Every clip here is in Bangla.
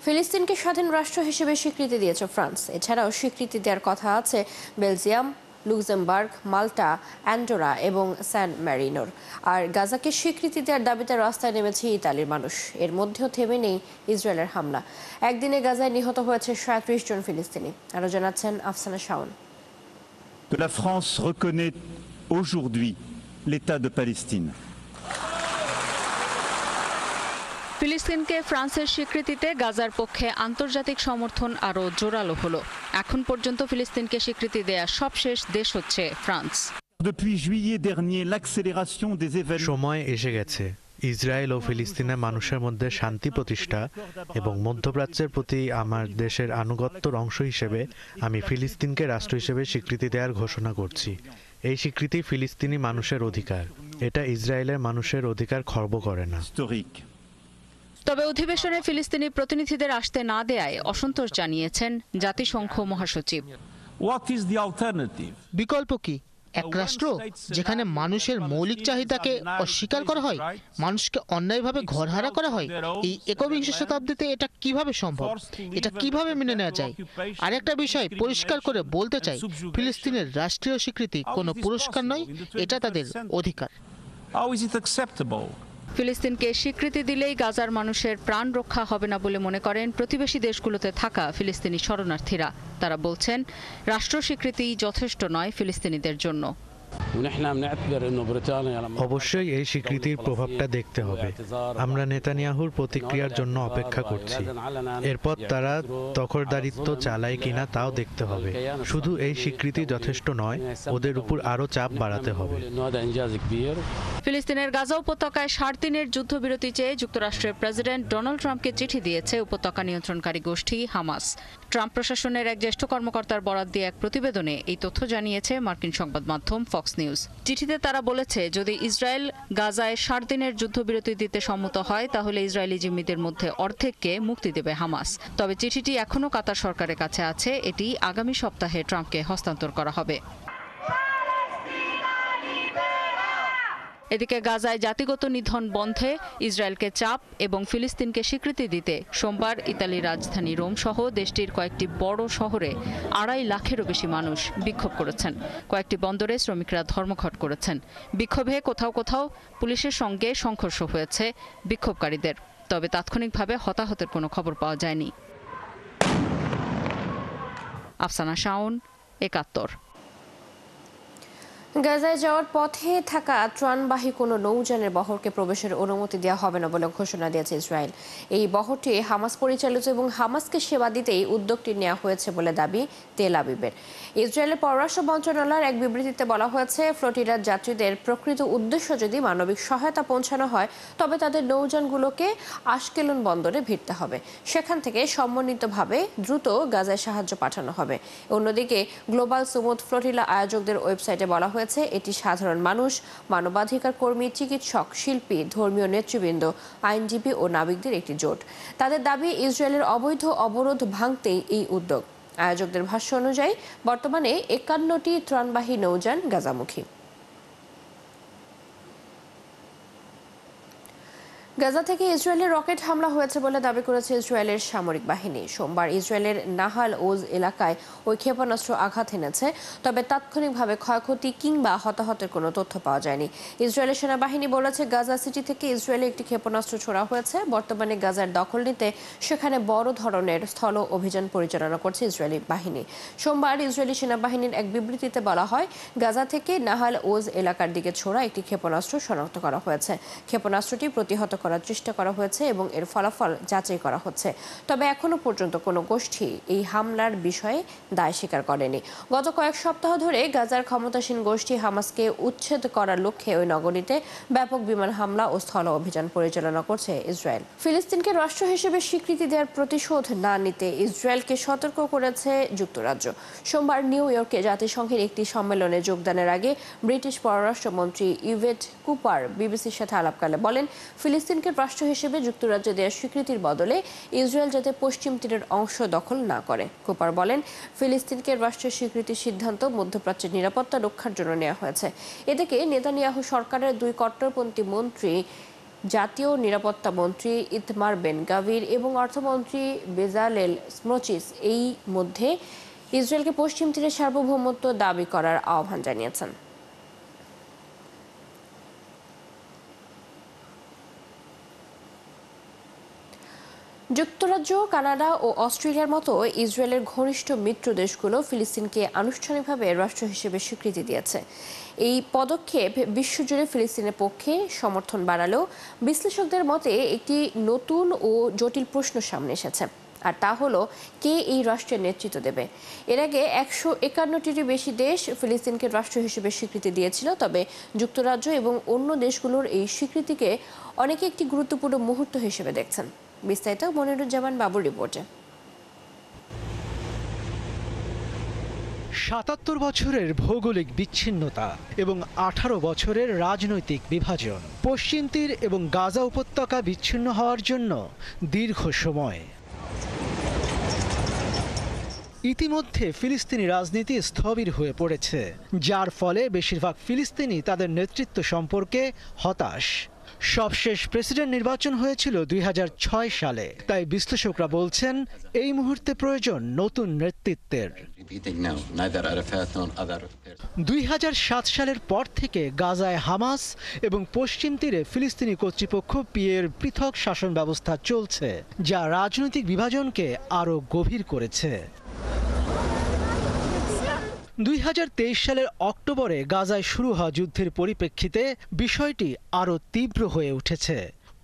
ফিলিস্তিনকে স্বাধীন রাষ্ট্র হিসেবে স্বীকৃতি দিয়েছে ফ্রান্স। এছাড়াও স্বীকৃতি দেওয়ার কথা আছে বেলজিয়াম, লুক্সেমবার্গ, মাল্টা, অ্যান্ডোরা এবং স্যান ম্যারিনোর। আর গাজাকে স্বীকৃতি দেওয়ার দাবিতে রাস্তায় নেমেছে ইতালির মানুষ। এর মধ্যেও থেমে নেই ইসরায়েলের হামলা। একদিনে গাজায় নিহত হয়েছে ৩৭ জন ফিলিস্তিনি। আরও জানাচ্ছেন Afsana Shaon. Que la France reconnaît aujourd'hui l'État de Palestine. ফিলিস্তিনকে ফ্রান্সের স্বীকৃতিতে গাজার পক্ষে আন্তর্জাতিক সমর্থন আরও জোরালো হলো। এখন পর্যন্ত ফিলিস্তিনকে স্বীকৃতি দেয়া সবশেষ দেশ হচ্ছে France. Depuis juillet dernier, l'accélération des événements. সময় এসে গেছে ইসরায়েল ও ফিলিস্তিনের মানুষের মধ্যে শান্তি প্রতিষ্ঠা এবং মধ্যপ্রাচ্যের প্রতি আমার দেশের আনুগত্যর অংশ হিসেবে আমি ফিলিস্তিনকে রাষ্ট্র হিসেবে স্বীকৃতি দেওয়ার ঘোষণা করছি। এই স্বীকৃতি ফিলিস্তিনি মানুষের অধিকার, এটা ইসরায়েলের মানুষের অধিকার খর্ব করে না। তবে অধিবেশনে ফিলিস্তিনি প্রতিনিধিদের আসতে না দেয়ায় অসন্তোষ জানিয়েছেন জাতিসংঘ মহাসচিব। বিকল্প কি? এক রাষ্ট্র যেখানে মানুষের মৌলিক চাহিদাকে অস্বীকার করা হয়, মানুষকে অন্যায়ভাবে ঘরহারা করা হয়। এই একবিংশ শতাব্দীতে এটা কিভাবে সম্ভব? এটা কিভাবে মেনে নেওয়া যায়? আরেকটা বিষয় পরিষ্কার করে বলতে চাই, ফিলিস্তিনের রাষ্ট্রীয় স্বীকৃতি কোনো পুরস্কার নয়, এটা তাদের অধিকার। ফিলিস্তিনকে স্বীকৃতি দিলেই গাজার মানুষের প্রাণ রক্ষা হবে না বলে মনে করেন প্রতিবেশী দেশগুলোতে থাকা ফিলিস্তিনি শরণার্থীরা। তারা বলছেন, রাষ্ট্র স্বীকৃতি যথেষ্ট নয় ফিলিস্তিনিদের জন্য। অবশ্যই এই স্বীকৃতির প্রভাবটা দেখতে হবে। আমরা নেতানিয়াহুর প্রতিক্রিয়ার জন্য অপেক্ষা করছি। এরপর তারা দখলদারিত্ব চালায় কিনা তাও দেখতে হবে। শুধু এই স্বীকৃতি যথেষ্ট নয়, ওদের উপর আরও চাপ বাড়াতে হবে। ফিলিস্তিনের গাজা উপত্যকায় 7 দিনের যুদ্ধবিরতি চেয়ে যুক্তরাষ্ট্রের প্রেসিডেন্ট ডোনাল্ড ট্রাম্পকে চিঠি দিয়েছে উপত্যকা নিয়ন্ত্রণকারী গোষ্ঠী হামাস। ট্রাম্প প্রশাসনের এক জ্যেষ্ঠ কর্মকর্তার বরাত দিয়ে এক প্রতিবেদনে এই তথ্য জানিয়েছে মার্কিন সংবাদ মাধ্যম ফক্স নিউজ। চিঠিতে তারা বলেছে, যদি ইসরায়েল গাজায় 7 দিনের যুদ্ধবিরতি দিতে সম্মত হয় তাহলে ইসরায়েলি জিম্মিদের মধ্যে অর্ধেককে মুক্তি দেবে হামাস। তবে চিঠিটি এখনও কাতার সরকারের কাছে আছে। এটি আগামী সপ্তাহে ট্রাম্পকে হস্তান্তর করা হবে। এদিকে গাজায় জাতিগত নিধন বন্ধে ইসরায়েলকে চাপ এবং ফিলিস্তিনকে স্বীকৃতি দিতে সোমবার ইতালির রাজধানী রোম সহ দেশটির কয়েকটি বড় শহরে 2.5 লাখেরও বেশি মানুষ বিক্ষোভ করেছেন। কয়েকটি বন্দরে শ্রমিকরা ধর্মঘট করেছেন। বিক্ষোভে কোথাও কোথাও পুলিশের সঙ্গে সংঘর্ষ হয়েছে বিক্ষোভকারীদের। তবে তাৎক্ষণিকভাবে হতাহতের কোনো খবর পাওয়া যায়নি। আফসানা শাওন, ৭১। গাজায় যাওয়ার পথে থাকা ত্রাণবাহী কোনো নৌযানের বহরকে প্রবেশের অনুমতি দেওয়া হবে না বলে ঘোষণা দিয়েছে ইসরায়েল। এই বহরটি হামাস পরিচালিত এবং হামাসকে সেবা দিতেই উদ্যোগটি নেওয়া হয়েছে বলে দাবি তেল আবিবের। ইসরায়েলের পররাষ্ট্র মন্ত্রণালয়ের এক বিবৃতিতে বলা হয়েছে, ফ্লোটিডার যাত্রীদের প্রকৃত উদ্দেশ্য যদি মানবিক সহায়তা পৌঁছানো হয় তবে তাদের নৌযানগুলোকে আশকেলন বন্দরে ভিড়তে হবে। সেখান থেকে সমন্বিতভাবে দ্রুত গাজায় সাহায্য পাঠানো হবে। অন্যদিকে গ্লোবাল সুমুদ ফ্লোটিলা আয়োজকদের ওয়েবসাইটে বলা হয়েছে, এটি সাধারণ মানুষ, মানবাধিকার কর্মী, চিকিৎসক, শিল্পী, ধর্মীয় নেতৃবৃন্দ, আইনজীবী ও নাবিকদের একটি জোট। তাদের দাবি, ইসরায়েলের অবৈধ অবরোধ ভাঙতেই এই উদ্যোগ। আয়োজকদের ভাষ্য অনুযায়ী বর্তমানে 51টি ত্রাণবাহী নৌযান গাজামুখী। গাজা থেকে ইসরায়েলের রকেট হামলা হয়েছে বলে দাবি করেছে ইসরায়েলের সামরিক বাহিনী। সোমবার ইসরায়েলের নাহাল ওজ এলাকায় ওই ক্ষেপণাস্ত্র আঘাত এনেছে, তবে তাৎক্ষণিকভাবে ক্ষয়ক্ষতি কিংবা হতাহতের কোনো তথ্য পাওয়া যায়নি। ইসরায়েলের সেনাবাহিনী বলেছে, গাজা সিটি থেকে ইসরায়েলে একটি ক্ষেপণাস্ত্র ছোড়া হয়েছে। বর্তমানে গাজার দখল নিতে সেখানে বড় ধরনের স্থল অভিযান পরিচালনা করছে ইসরায়েলি বাহিনী। সোমবার ইসরায়েলি সেনাবাহিনীর এক বিবৃতিতে বলা হয়, গাজা থেকে নাহাল ওজ এলাকার দিকে ছোড়া একটি ক্ষেপণাস্ত্র শনাক্ত করা হয়েছে। ক্ষেপণাস্ত্রটি প্রতিহত করার চেষ্টা করা হয়েছে এবং এর ফলাফল যাচাই করা হচ্ছে। তবে এখনো পর্যন্ত কোনো গোষ্ঠী এই হামলার বিষয়ে দায় স্বীকার করেনি। গত কয়েক সপ্তাহ ধরে গাজার ক্ষমতাসীন গোষ্ঠী হামাসকে উচ্ছেদ করার লক্ষ্যে ওই নগরীতে ব্যাপক বিমান হামলা ও স্থল অভিযান পরিচালনা করছে ইসরায়েল। ফিলিস্তিনকে রাষ্ট্র হিসেবে স্বীকৃতি দেওয়ার প্রতিশোধ না নিতে ইসরায়েলকে সতর্ক করেছে যুক্তরাজ্য। সোমবার নিউ ইয়র্কে জাতিসংঘের একটি সম্মেলনে যোগদানের আগে ব্রিটিশ পররাষ্ট্রমন্ত্রী ইভেট কুপার বিবিসির সাথে আলাপকালে বলেন, ফিলিস্তিনকে রাষ্ট্র হিসেবে যুক্তরাজ্য দেওয়ার স্বীকৃতির বদলে ইসরায়েল যাতে পশ্চিম তীরের অংশ দখল না করে। কুপার বলেন, ফিলিস্তিনকে রাষ্ট্রের স্বীকৃতির সিদ্ধান্ত মধ্যপ্রাচ্যের নিরাপত্তা রক্ষার জন্য নেওয়া হয়েছে। এদিকে নেতানিয়াহু সরকারের 2 কট্টরপন্থী মন্ত্রী জাতীয় নিরাপত্তা মন্ত্রী ইতমার বেন গাভির এবং অর্থমন্ত্রী বেজালেল স্মোট্রিচ এই মধ্যে ইসরায়েলকে পশ্চিম তীরের সার্বভৌমত্ব দাবি করার আহ্বান জানিয়েছেন। যুক্তরাজ্য, কানাডা ও অস্ট্রেলিয়ার মতো ইসরায়েলের ঘনিষ্ঠ মিত্র দেশগুলো ফিলিস্তিনকে আনুষ্ঠানিকভাবে রাষ্ট্র হিসেবে স্বীকৃতি দিয়েছে। এই পদক্ষেপ বিশ্বজুড়ে ফিলিস্তিনের পক্ষে সমর্থন বাড়ালেও বিশ্লেষকদের মতে একটি নতুন ও জটিল প্রশ্ন সামনে এসেছে, আর তা হলো কে এই রাষ্ট্রের নেতৃত্ব দেবে। এর আগে 151টিরও বেশি দেশ ফিলিস্তিনকে রাষ্ট্র হিসেবে স্বীকৃতি দিয়েছিল, তবে যুক্তরাজ্য এবং অন্য দেশগুলোর এই স্বীকৃতিকে অনেকে একটি গুরুত্বপূর্ণ মুহূর্ত হিসেবে দেখছেন। বিস্তারিত মনিরুজ্জামান বাবুর রিপোর্টে। ৭৭ বছরের ভৌগোলিক বিচ্ছিন্নতা এবং 18 বছরের রাজনৈতিক বিভাজন, পশ্চিম তীর এবং গাজা উপত্যকা বিচ্ছিন্ন হওয়ার জন্য দীর্ঘ সময়। ইতিমধ্যে ফিলিস্তিনি রাজনীতি স্থবির হয়ে পড়েছে, যার ফলে বেশিরভাগ ফিলিস্তিনি তাদের নেতৃত্ব সম্পর্কে হতাশ। সবশেষ প্রেসিডেন্ট নির্বাচন হয়েছিল 2006 সালে, তাই বিশ্লেষকরা বলছেন এই মুহূর্তে প্রয়োজন নতুন নেতৃত্বের। 2007 সালের পর থেকে গাজায় হামাস এবং পশ্চিম তীরে ফিলিস্তিনি কর্তৃপক্ষ পিএর পৃথক শাসন ব্যবস্থা চলছে, যা রাজনৈতিক বিভাজনকে আরও গভীর করেছে। 2023 সালের অক্টোবরে গাজায় শুরু হওয়া যুদ্ধের পরিপ্রেক্ষিতে বিষয়টি আরও তীব্র হয়ে উঠেছে।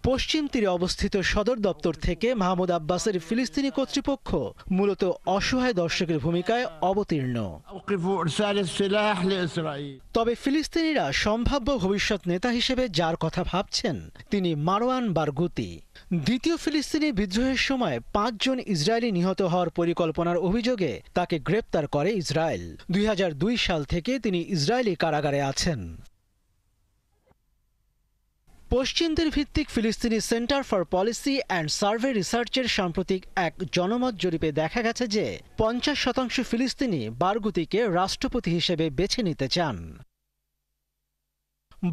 পশ্চিম তীরে অবস্থিত সদর দপ্তর থেকে মাহমুদ আব্বাসের ফিলিস্তিনি কর্তৃপক্ষ মূলত অসহায় দর্শকের ভূমিকায় অবতীর্ণ। তবে ফিলিস্তিনিরা সম্ভাব্য ভবিষ্যৎ নেতা হিসেবে যার কথা ভাবছেন তিনি মারওয়ান বারগুতি। দ্বিতীয় ফিলিস্তিনি বিদ্রোহের সময় 5 জন ইসরায়েলি নিহত হওয়ার পরিকল্পনার অভিযোগে তাকে গ্রেপ্তার করে ইসরায়েল। 2002 সাল থেকে তিনি ইসরায়েলি কারাগারে আছেন। পশ্চিম তীর ভিত্তিক ফিলিস্তিনি centre for policy and survey রিসার্চের সাম্প্রতিক এক জনমত জরিপে দেখা গেছে যে 50% ফিলিস্তিনি বারগুতিকে রাষ্ট্রপতি হিসেবে বেছে নিতে চান।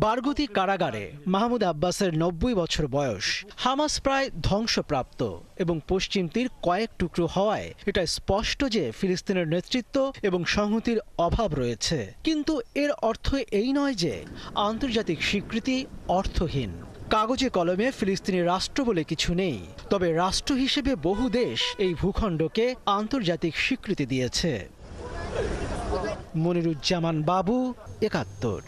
বারগুতি কারাগারে, মাহমুদ আব্বাসের 90 বছর বয়স। হামাস প্রায় ধ্বংসপ্রাপ্ত এবং পশ্চিম তীর কয়েক টুকরো হওয়ায় এটা স্পষ্ট যে ফিলিস্তিনের নেতৃত্ব এবং সংহতির অভাব রয়েছে। কিন্তু এর অর্থ এই নয় যে আন্তর্জাতিক স্বীকৃতি অর্থহীন। কাগজে কলমে ফিলিস্তিনি রাষ্ট্র বলে কিছু নেই, তবে রাষ্ট্র হিসেবে বহু দেশ এই ভূখণ্ডকে আন্তর্জাতিক স্বীকৃতি দিয়েছে। মনিরুজ্জামান বাবু, 71।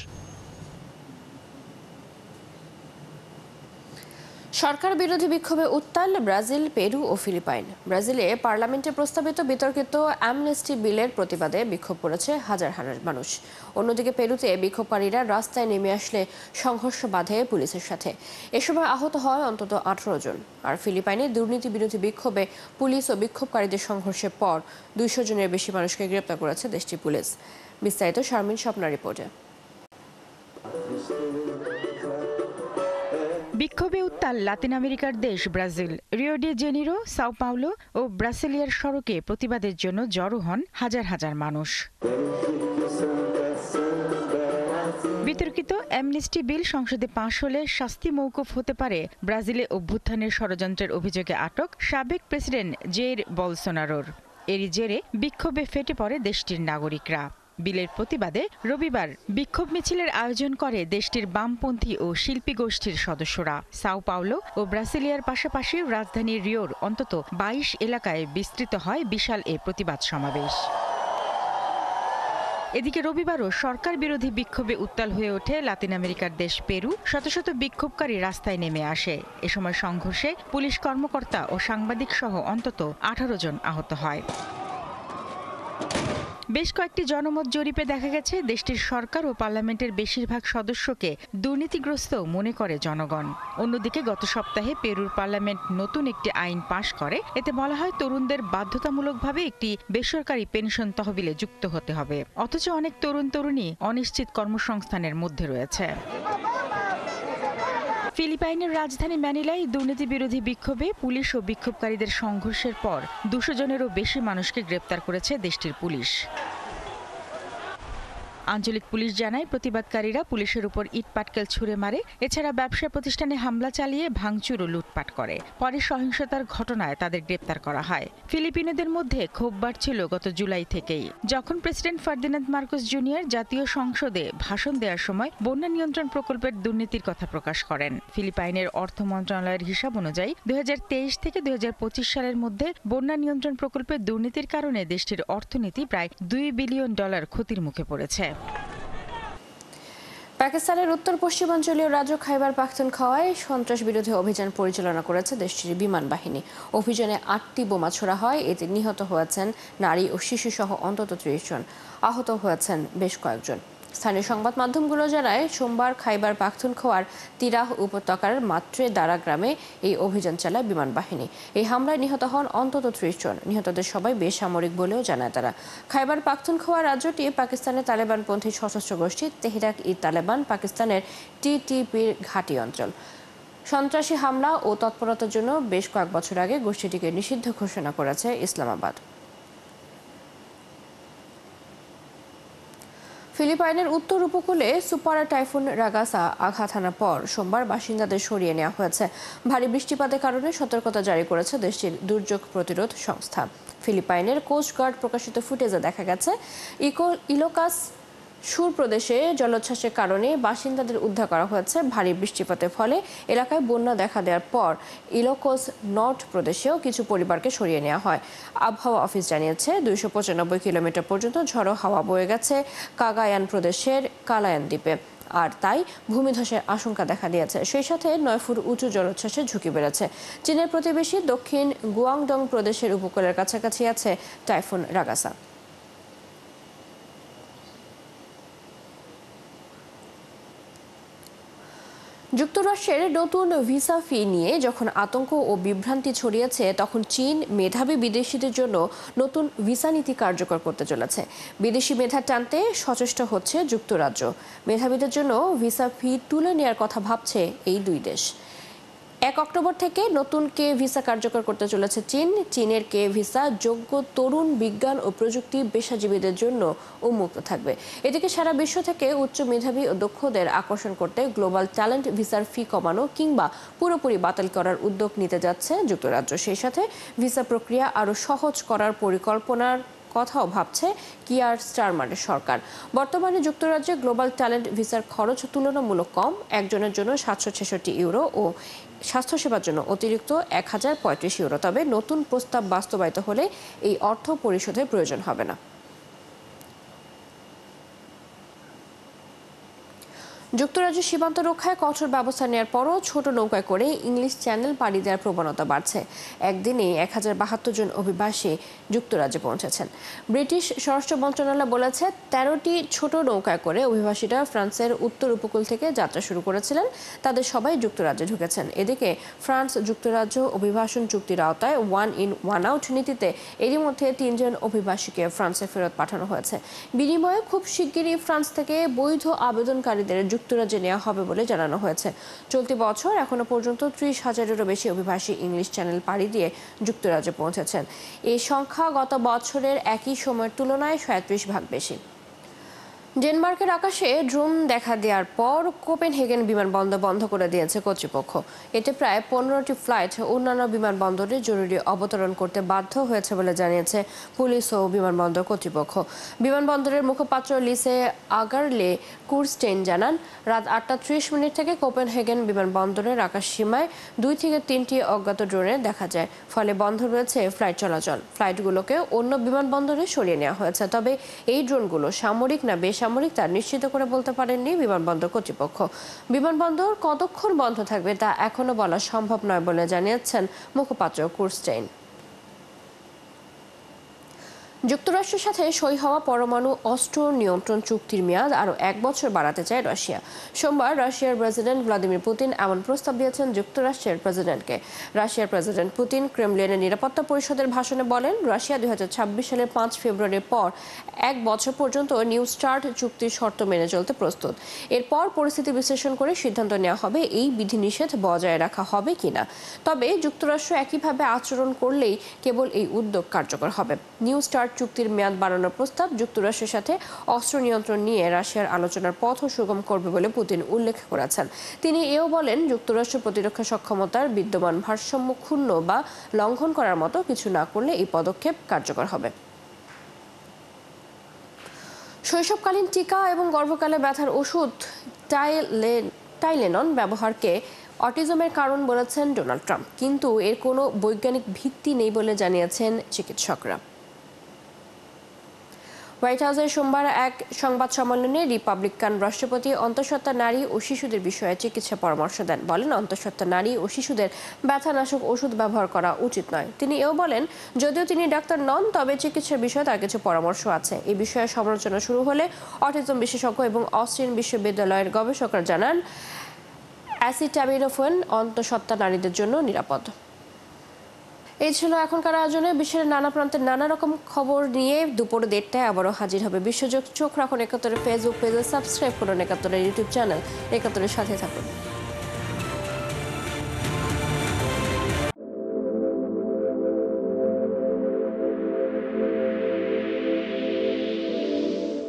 সরকার বিরোধী বিক্ষোভে উত্তাল ব্রাজিল, পেরু ও ফিলিপাইন। ব্রাজিলে পার্লামেন্টে প্রস্তাবিত বিতর্কিত অ্যামনেস্টি বিলের প্রতিবাদে বিক্ষোভ করেছে হাজার হাজার মানুষ। অন্যদিকে পেরুতে বিক্ষোভকারীরা রাস্তায় নেমে আসলে সংঘর্ষ বাধে পুলিশের সাথে। এ সময় আহত হয় অন্তত 18 জন। আর ফিলিপাইনে দুর্নীতি বিরোধী বিক্ষোভে পুলিশ ও বিক্ষোভকারীদের সংঘর্ষের পর 200 জনের বেশি মানুষকে গ্রেপ্তার করেছে দেশটির পুলিশ। বিস্তারিত শারমিন স্বপ্নার রিপোর্টে। বিক্ষোভে উত্তাল লাতিন আমেরিকার দেশ Brazil. Rio de Janeiro, Sao Paulo ও ব্রাসিলিয়ার সড়কে প্রতিবাদের জন্য জড়ো হন হাজার হাজার মানুষ। বিতর্কিত অ্যামনেস্টি বিল সংসদে পাশ হলে শাস্তি মওকুফ হতে পারে ব্রাজিলে অভ্যুত্থানের ষড়যন্ত্রের অভিযোগে আটক সাবেক প্রেসিডেন্ট জেইর বলসোনারোর। এরই জেরে বিক্ষোভে ফেটে পড়ে দেশটির নাগরিকরা। বিলের প্রতিবাদে রবিবার বিক্ষোভ মিছিলের আয়োজন করে দেশটির বামপন্থী ও শিল্পী গোষ্ঠীর সদস্যরা। সাও পাওলো ও ব্রাসিলিয়ার পাশাপাশি রাজধানী রিওর অন্তত 22 এলাকায় বিস্তৃত হয় বিশাল এ প্রতিবাদ সমাবেশ। এদিকে রবিবারও সরকার বিরোধী বিক্ষোভে উত্তাল হয়ে ওঠে লাতিন আমেরিকার দেশ পেরু। শত শত বিক্ষোভকারী রাস্তায় নেমে আসে। এ সময় সংঘর্ষে পুলিশ কর্মকর্তা ও সাংবাদিক সহ অন্তত 18 জন আহত হয়। বেশ কয়েকটি জনমত জরিপে দেখা গেছে দেশটির সরকার ও পার্লামেন্টের বেশিরভাগ সদস্যকে দুর্নীতিগ্রস্ত মনে করে জনগণ। অন্যদিকে গত সপ্তাহে পেরুর পার্লামেন্ট নতুন একটি আইন পাশ করে। এতে বলা হয় তরুণদের বাধ্যতামূলকভাবে একটি বেসরকারি পেনশন তহবিলে যুক্ত হতে হবে। অথচ অনেক তরুণ তরুণী অনিশ্চিত কর্মসংস্থানের মধ্যে রয়েছে। ফিলিপাইনের রাজধানী ম্যানিলায় দুর্নীতি বিরোধী বিক্ষোভে পুলিশ ও বিক্ষোভকারীদের সংঘর্ষের পর 200 জনেরও বেশি মানুষকে গ্রেপ্তার করেছে দেশটির পুলিশ। আঞ্চলিক পুলিশ জানায় প্রতিবাদকারীরা পুলিশের উপর ইট পাটকেল ছুড়ে মারে, এছাড়া ব্যবসা প্রতিষ্ঠানে হামলা চালিয়ে ভাঙচুর ও লুটপাট করে। পরে সহিংসতার ঘটনায় তাদের গ্রেপ্তার করা হয়। ফিলিপিনোদের মধ্যে ক্ষোভ বাড়ছিল গত জুলাই থেকেই, যখন প্রেসিডেন্ট ফার্দিনান্দ মার্কোস জুনিয়র জাতীয় সংসদে ভাষণ দেওয়ার সময় বন্যা নিয়ন্ত্রণ প্রকল্পের দুর্নীতির কথা প্রকাশ করেন। ফিলিপাইনের অর্থ মন্ত্রণালয়ের হিসাব অনুযায়ী 2023 থেকে 2025 সালের মধ্যে বন্যা নিয়ন্ত্রণ প্রকল্পের দুর্নীতির কারণে দেশটির অর্থনীতি প্রায় $2 বিলিয়ন ক্ষতির মুখে পড়েছে। পাকিস্তানের উত্তর পশ্চিমাঞ্চলীয় রাজ্য খাইবার পাখতুনখোয়ায় সন্ত্রাস বিরোধী অভিযান পরিচালনা করেছে দেশটির বিমান বাহিনী। অভিযানে 8টি বোমা ছোড়া হয়। এতে নিহত হয়েছেন নারী ও শিশু সহ অন্তত 30 জন, আহত হয়েছেন বেশ কয়েকজন। স্থানীয় সংবাদ মাধ্যমগুলো জানায়, সোমবার খাইবার পাখতুনখোয়ার তিরাহ উপত্যকার মাত্রে দারা গ্রামে এই অভিযান চালায় বিমান বাহিনী। এই হামলায় নিহত হন অন্তত 30 জন। নিহতদের সবাই বেসামরিক বলেও জানায় তারা। খাইবার পাখতুনখোয়া রাজ্যটি পাকিস্তানের তালেবানপন্থী সশস্ত্র গোষ্ঠী তেহরিক-ই-তালেবান পাকিস্তানের টিটিপির ঘাঁটি অঞ্চল। সন্ত্রাসী হামলা ও তৎপরতার জন্য বেশ কয়েক বছর আগে গোষ্ঠীটিকে নিষিদ্ধ ঘোষণা করেছে ইসলামাবাদ। ফিলিপাইনের উত্তর উপকূলে সুপার টাইফুন রাগাসা আঘাত হানার পর সোমবার বাসিন্দাদের সরিয়ে নেওয়া হয়েছে। ভারী বৃষ্টিপাতের কারণে সতর্কতা জারি করেছে দেশটির দুর্যোগ প্রতিরোধ সংস্থা। ফিলিপাইনের কোস্ট গার্ড প্রকাশিত ফুটেজে দেখা গেছে ইলোকাস সুর প্রদেশে জলোচ্ছ্বাসের কারণে বাসিন্দাদের উদ্ধার করা হয়েছে। ভারী বৃষ্টিপাতের ফলে এলাকায় বন্যা দেখা দেওয়ার পর ইলোকোস নর্থ প্রদেশেও কিছু পরিবারকে সরিয়ে নেওয়া হয়। আবহাওয়া অফিস জানিয়েছে 295 কিলোমিটার পর্যন্ত ঝড়ো হাওয়া বয়ে গেছে কাগায়ান প্রদেশের কালায়ান দ্বীপে, আর তাই ভূমিধসের আশঙ্কা দেখা দিয়েছে। সেই সাথে 9 ফুট উঁচু জলোচ্ছ্বাসের ঝুঁকি বেড়েছে। চীনের প্রতিবেশী দক্ষিণ গুয়াংডং প্রদেশের উপকূলের কাছাকাছি আছে টাইফুন রাগাসা। যুক্তরাষ্ট্রের নতুন ভিসা ফি নিয়ে যখন আতঙ্ক ও বিভ্রান্তি ছড়িয়েছে, তখন চীন মেধাবী বিদেশিদের জন্য নতুন ভিসা নীতি কার্যকর করতে চলেছে। বিদেশি মেধা টানতে সচেষ্ট হচ্ছে যুক্তরাজ্য। মেধাবীদের জন্য ভিসা ফি তুলে নেওয়ার কথা ভাবছে এই দুই দেশ। 1 অক্টোবর থেকে নতুন কে ভিসা কার্যকর করতে চলেছে চীন। চীনের কে ভিসা যোগ্য তরুণ বিজ্ঞান ও প্রযুক্তি পেশাজীবীদের জন্য উন্মুক্ত থাকবে। এদিকে সারা বিশ্ব থেকে উচ্চ মেধাবী ও দক্ষদের আকর্ষণ করতে গ্লোবাল ট্যালেন্ট ভিসার ফি কমানো কিংবা পুরোপুরি বাতিল করার উদ্যোগ নিতে যাচ্ছে যুক্তরাজ্য। সেই সাথে ভিসা প্রক্রিয়া আরও সহজ করার পরিকল্পনার কথাও ভাবছে কিয়ার স্টারমারের সরকার। বর্তমানে যুক্তরাজ্যে গ্লোবাল ট্যালেন্ট ভিসার খরচ তুলনামূলক কম। একজনের জন্য 766 ইউরো ও স্বাস্থ্যসেবার জন্য অতিরিক্ত 1035 ইউরো। তবে নতুন প্রস্তাব বাস্তবায়িত হলে এই অর্থ পরিশোধের প্রয়োজন হবে না। যুক্তরাজ্য সীমান্ত রক্ষায় কঠোর ব্যবস্থা নেওয়ার পরও ছোট নৌকায় করে ইংলিশ চ্যানেল পাড়ি দেওয়ার প্রবণতা বাড়ছে। একদিনে 1072 জন অভিবাসী যুক্তরাজ্যে পৌঁছেছেন। ব্রিটিশ স্বরাষ্ট্র মন্ত্রণালয় বলেছে 13টি ছোট নৌকায় করে অভিবাসীরা ফ্রান্সের উত্তর উপকূল থেকে যাত্রা শুরু করেছিলেন। তাদের সবাই যুক্তরাজ্যে ঢুকেছেন। এদিকে ফ্রান্স যুক্তরাজ্য অভিবাসন চুক্তির আওতায় 1 in 1 out নীতিতে এরই মধ্যে 3 জন অভিবাসীকে ফ্রান্সে ফেরত পাঠানো হয়েছে। বিনিময়ে খুব শিগগিরই ফ্রান্স থেকে বৈধ আবেদনকারীদের যুক্তরাজ্যে নেওয়া হবে বলে জানানো হয়েছে। চলতি বছর এখনো পর্যন্ত 30,000-এরও বেশি অভিবাসী ইংলিশ চ্যানেল পাড়ি দিয়ে যুক্তরাজ্যে পৌঁছেছেন। এই সংখ্যা গত বছরের একই সময়ের তুলনায় 37 ভাগ বেশি। ডেনমার্কের আকাশে ড্রোন দেখা দেওয়ার পর কোপেনহেগেন বিমানবন্দর বন্ধ করে দিয়েছে কর্তৃপক্ষ। এতে প্রায় 15টি ফ্লাইট অন্যান্য বিমানবন্দরে জরুরি অবতরণ করতে বাধ্য হয়েছে বলে জানিয়েছে পুলিশ ও বিমানবন্দর কর্তৃপক্ষ। বিমানবন্দরের মুখপাত্র লিসে আগারলে কুরস্টেইন জানান, রাত 8:30 থেকে কোপেনহেগেন বিমানবন্দরের আকাশ সীমায় 2 থেকে 3টি অজ্ঞাত ড্রোনে দেখা যায়। ফলে বন্ধ রয়েছে ফ্লাইট চলাচল। ফ্লাইটগুলোকে অন্য বিমানবন্দরে সরিয়ে নেওয়া হয়েছে। তবে এই ড্রোনগুলো সামরিক না বেসামরিক তা নিশ্চিত করে বলতে পারেননি বিমানবন্দর কর্তৃপক্ষ। বিমানবন্দর কতক্ষণ বন্ধ থাকবে তা এখনো বলা সম্ভব নয় বলে জানিয়েছেন মুখপাত্র কুরস্টেইন। যুক্তরাষ্ট্রের সাথে সই হওয়া পরমাণু অস্ত্র নিয়ন্ত্রণ চুক্তির মেয়াদ আরও 1 বছর বাড়াতে চায় রাশিয়া। সোমবার রাশিয়ার প্রেসিডেন্ট ভ্লাদিমির পুতিন এমন প্রস্তাব দিয়েছেন যুক্তরাষ্ট্রের প্রেসিডেন্টকে। রাশিয়ার প্রেসিডেন্ট পুতিন ক্রেমলিনের নিরাপত্তা পরিষদের ভাষণে বলেন, রাশিয়া 2026 সালের 5 ফেব্রুয়ারির পর 1 বছর পর্যন্ত নিউ স্টার্ট চুক্তির শর্ত মেনে চলতে প্রস্তুত। এরপর পরিস্থিতি বিশ্লেষণ করে সিদ্ধান্ত নেওয়া হবে এই বিধিনিষেধ বজায় রাখা হবে কিনা। তবে যুক্তরাষ্ট্র একইভাবে আচরণ করলেই কেবল এই উদ্যোগ কার্যকর হবে। নিউ স্টার্ট START চুক্তির মেয়াদ বাড়ানোর প্রস্তাব যুক্তরাষ্ট্রের সাথে অস্ত্র নিয়ন্ত্রণ নিয়ে রাশিয়ার আলোচনার পথও সুগম করবে বলে পুতিন উল্লেখ করেছেন। তিনি এও বলেন, যুক্তরাষ্ট্র প্রতিরক্ষা সক্ষমতার বিদ্যমান ভারসাম্য ক্ষুণ্ণ বা লঙ্ঘন করার মতো কিছু না করলে এই পদক্ষেপ কার্যকর হবে। শৈশবকালীন টিকা এবং গর্ভকালে ব্যথার ওষুধ টাইলেনন ব্যবহারকে অটিজমের কারণ বলেছেন ডোনাল্ড ট্রাম্প, কিন্তু এর কোনো বৈজ্ঞানিক ভিত্তি নেই বলে জানিয়েছেন চিকিৎসকরা। হোয়াইট হাউসে সোমবার এক সংবাদ সম্মেলনে রিপাবলিকান রাষ্ট্রপতি অন্তঃসত্ত্বা নারী ও শিশুদের বিষয়ে চিকিৎসা পরামর্শ দেন। বলেন, অন্তঃসত্ত্বা নারী ও শিশুদের ব্যথানাশক ওষুধ ব্যবহার করা উচিত নয়। তিনি এও বলেন, যদিও তিনি ডাক্তার নন, তবে চিকিৎসার বিষয়ে তার কিছু পরামর্শ আছে। এই বিষয়ে সমালোচনা শুরু হলে অটিজম বিশেষজ্ঞ এবং অস্টিন বিশ্ববিদ্যালয়ের গবেষকরা জানান, অ্যাসিটামিনোফেন অন্তঃসত্ত্বা নারীদের জন্য নিরাপদ। এই ছিল এখনকার আয়োজনে। বিশ্বের নানা প্রান্তের নানা রকম খবর নিয়ে দুপুর 1টায় আবারও হাজির হবে বিশ্বজোগ। চোখ রাখুন 71 ফেসবুক পেজে, সাবস্ক্রাইব করুন 71 ইউটিউব চ্যানেল। 71 সাথে থাকুন।